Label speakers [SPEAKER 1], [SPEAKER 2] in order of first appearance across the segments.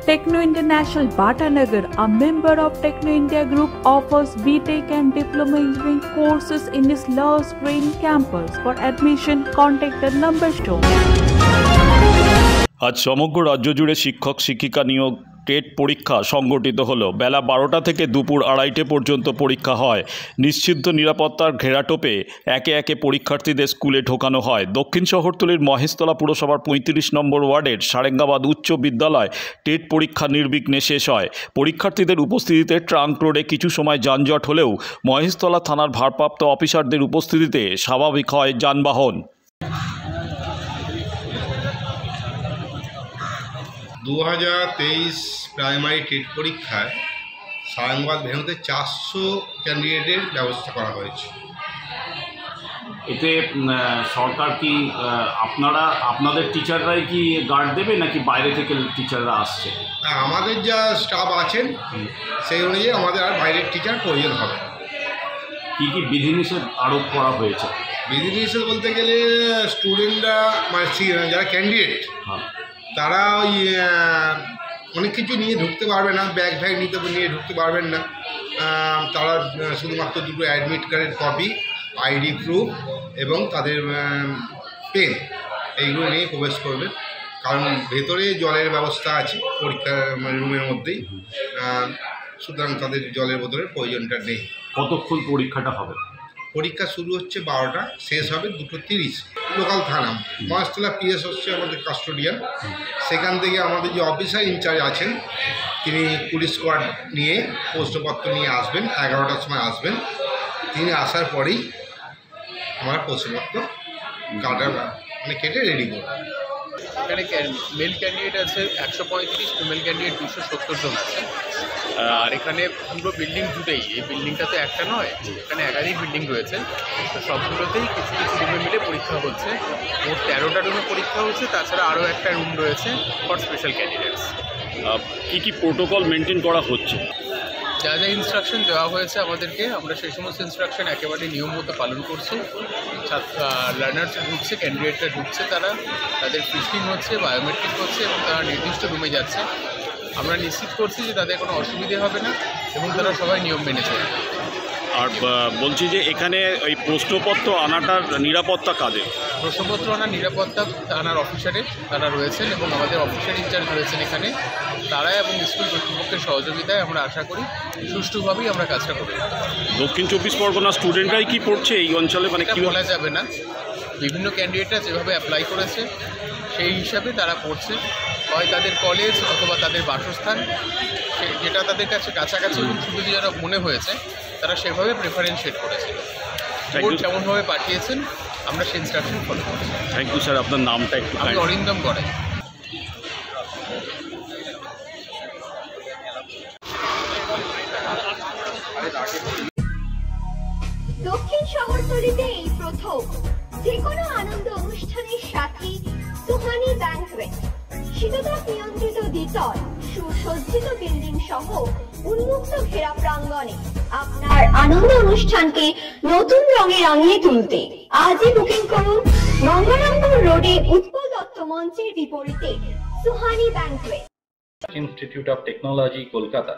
[SPEAKER 1] Techno International Bhatanagar, a member of Techno India Group, offers BTech and Diploma Engineering courses in its Lush Green campus. For admission, contact the number shown.
[SPEAKER 2] আজ সমগ্র রাজ্য জুড়ে শিক্ষক শিক্ষিকা নিয়োগ TET পরীক্ষা সংগঠিত হলো। বেলা 12টা থেকে দুপুর 2:30 পর্যন্ত পরীক্ষা হয়। নিশ্চিত নিরাপত্তার ঘেরাটোপে একে একে পরীক্ষার্থীদের স্কুলে ঢোকানো হয়। দক্ষিণ শহরতলির মহেশতলা পুরসভার 35 নম্বর ওয়ার্ডের সারেঙ্গাবাদ উচ্চ বিদ্যালয় টেট পরীক্ষা নির্বিঘ্নে শেষ হয়। পরীক্ষার্থীদের উপস্থিতিতে ট্রাঙ্ক রোডে কিছু সময় যানজট হলেও মহেশতলা থানার ভারপ্রাপ্ত অফিসারদের উপস্থিতিতে স্বাভাবিক হয় যানবাহন।
[SPEAKER 3] 2023 প্রাইমারি টেট পরীক্ষায় সারেঙ্গাবাদ ভেন্যুতে 400 ক্যান্ডিডেটের ব্যবস্থা করা হয়েছে।
[SPEAKER 2] এতে সরকার কি আপনাদের টিচাররাই কি গার্ড দেবে নাকি বাইরে থেকে টিচাররা আসছে?
[SPEAKER 3] আমাদের যা স্টাফ আছেন সেই অনুযায়ী আমাদের আর বাইরের টিচার প্রয়োজন হবে।
[SPEAKER 2] কি কি বিধিনিষেধ আরোপ করা হয়েছে?
[SPEAKER 3] বিধিনিষেধ বলতে গেলে স্টুডেন্টরা মানে যারা ক্যান্ডিডেট তারা ওই অনেক কিছু নিয়ে ঢুকতে পারবে না, ব্যাগ নিয়ে ঢুকতে পারবেন না। তারা শুধুমাত্র দুটো অ্যাডমিট কার্ডের কপি, আইডি প্রুফ এবং তাদের পেন এইগুলো নিয়ে প্রবেশ করবে। কারণ ভেতরে জলের ব্যবস্থা আছে পরীক্ষা রুমের মধ্যেই, সুতরাং তাদের জলের বোতলের প্রয়োজনটা নেই।
[SPEAKER 2] কতক্ষণ পরীক্ষাটা হবে?
[SPEAKER 3] পরীক্ষা শুরু হচ্ছে 12টা, শেষ হবে 2:30। লোকাল থানা মহেশতলা পিএস হচ্ছে আমাদের কাস্টোডিয়ান। সেখান থেকে আমাদের যে অফিসার ইনচার্জ আছেন তিনি পুলিশ স্কোয়াড নিয়ে প্রশ্নপত্র নিয়ে আসবেন, 11টার সময় আসবেন। তিনি আসার পরেই আমার প্রশ্নপত্র কেটে রেডি করব।
[SPEAKER 4] এখানে মেল ক্যান্ডিডেট আছে 135, ফিমেল ক্যান্ডিডেট 270 জন আছে। আর এখানে পুরো বিল্ডিং জুড়েই, এই বিল্ডিংটাতে একটা নয়, এখানে একাধিক বিল্ডিং রয়েছে। তো সবগুলোতেই কিছু কিছু রুমে মিলে পরীক্ষা হচ্ছে। মোট 13টা রুমে পরীক্ষা হচ্ছে, তাছাড়া আরও একটা রুম রয়েছে ফর স্পেশাল ক্যান্ডিডেটস।
[SPEAKER 2] কী কী প্রোটোকল মেনটেন করা হচ্ছে?
[SPEAKER 4] যা যা ইনস্ট্রাকশন দেওয়া হয়েছে আমাদেরকে, আমরা সেই সমস্ত ইনস্ট্রাকশন একেবারে নিয়ম মতো পালন করছি। লার্নার্স ঢুকছে, ক্যান্ডিডেটরা ঢুকছে, তাদের ফিস্টিং হচ্ছে, বায়োমেট্রিক হচ্ছে এবং তারা নির্দিষ্ট রুমে যাচ্ছে। আমরা নিশ্চিত করছি যে তাদের কোনো অসুবিধে হবে না এবং তারা সবাই নিয়ম মেনে চলবে।
[SPEAKER 2] আর বলছি যে এখানে ওই প্রশ্নপত্র আনাটার নিরাপত্তা কাদের?
[SPEAKER 4] প্রশ্নপত্র আনার নিরাপত্তা থানার অফিসারের, তারা রয়েছেন এবং আমাদের অফিসার ইনচার্জ রয়েছেন এখানে। তারা এবং স্কুল কর্তৃপক্ষের সহযোগিতায় আমরা আশা করি সুষ্ঠুভাবেই আমরা কাজটা করে দিতে পারব।
[SPEAKER 2] দক্ষিণ 24 পরগনা স্টুডেন্টরাই কি পড়ছে এই অঞ্চলে? মানে কি
[SPEAKER 4] বলা যাবে না, বিভিন্ন ক্যান্ডিডেটরা যেভাবে অ্যাপ্লাই করেছে সেই হিসাবে তারা পড়ছে। হয় তাদের কলেজ অথবা তাদের বাসস্থান, যেটা তাদের কাছে কাছাকাছি এবং সুবিধাজনক মনে হয়েছে তারা সেভাবে প্রেফারেন্স সেট করেছিল। বোর্ড যেমনভাবে পাঠিয়েছেন আমরা সেই ইনস্ট্রাকশন ফলো করছি।
[SPEAKER 2] Thank you sir. আপনার নামটা একটু?
[SPEAKER 4] আমি অরিন্দম গড়াই।
[SPEAKER 5] দক্ষিণ শহরতলিতে এই প্রথম যে কোনো আনন্দ অনুষ্ঠানের সাথে সুহানি ব্যাংকুয়েট, শীততাপ নিয়ন্ত্রিত দ্বিতল, সুসজ্জিত বিল্ডিং সহ উন্মুক্ত ঘেরা প্রাঙ্গণে আপনার আনন্দ অনুষ্ঠানকে নতুন রঙে রাঙিয়ে তুলতে আজই বুকিং করুন গঙ্গারামপুর রোডে উৎপল দত্ত মঞ্চের বিপরীতে Suhani banquet.
[SPEAKER 6] Institute of Technology, Kolkata,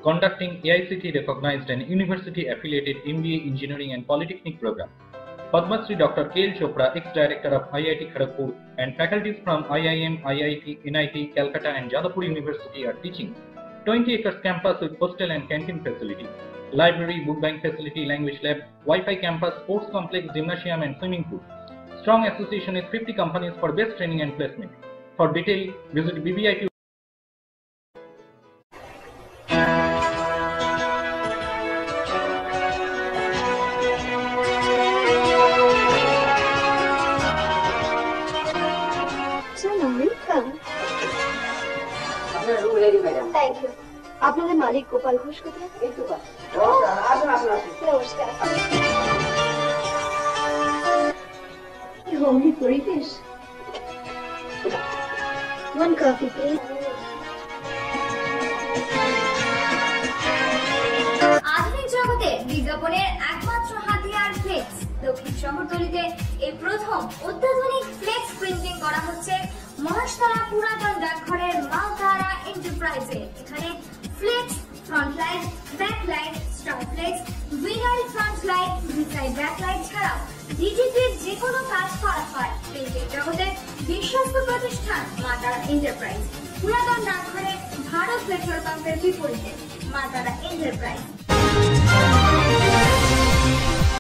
[SPEAKER 6] conducting AICT recognized and university affiliated MBA Engineering and Polytechnic program. Padma Shri Dr. K.L. Chopra, ex-director of IIT Kharagpur, and faculties from IIM, IIT, NIT, Calcutta and Jadavpur University are teaching. 20 acres campus with hostel and canteen facility, library, book bank facility, language lab, Wi-Fi campus, sports complex, gymnasium and swimming pool. Strong association with 50 companies for best training and placement. For detail, visit BBIT.
[SPEAKER 5] Thank you. আপনাদের মালিক গোপাল ঘোষ কোথায়? নমস্কার। Homely পরিবেশ। One coffee please.
[SPEAKER 7] আধুনিক জগতে বিজ্ঞাপনের একমাত্র হাতিয়ার ফ্লেক্স। দক্ষিণ শহরতলিতে এই প্রথম অত্যাধুনিক ফ্লেক্স প্রিন্টিং করা হচ্ছে মহেশতলা পুরাতন ডাকঘরের মালতারা এন্টারপ্রাইজে। এখানে flex, front light, back light, star flex, winner front light, ভিসাইড ব্যাক লাইট ছাড়াও ডিজিপির যে কোনো কাজ করা হয়। প্রিন্টের জগতের বিশ্বস্ত প্রতিষ্ঠান মালতারা এন্টারপ্রাইজ, পুরাতন ডাকঘরে ভারত পেট্রোল পাম্পের বিপরীতে মালতারা এন্টারপ্রাইজ।